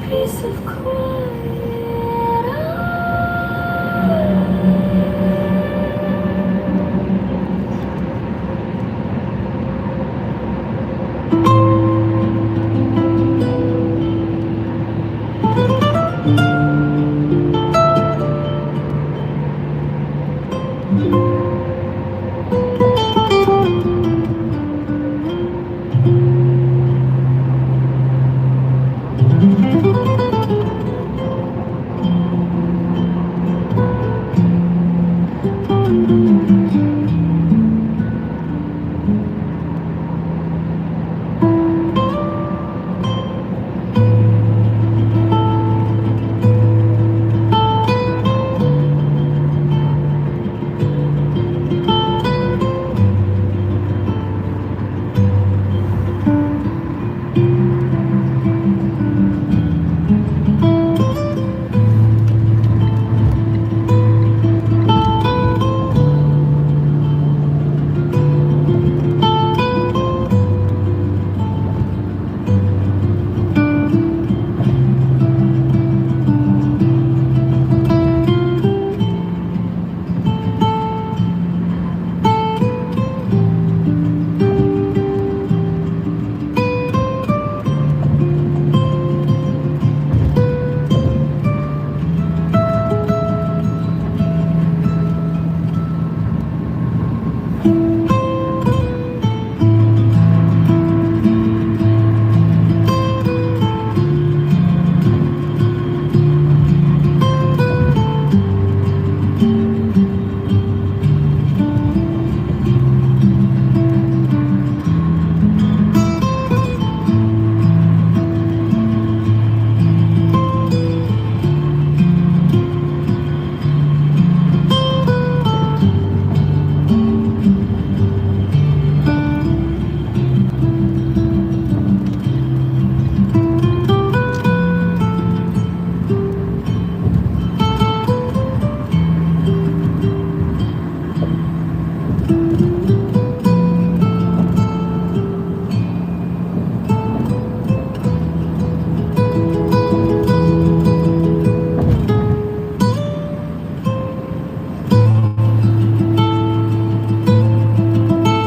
piece of quiet.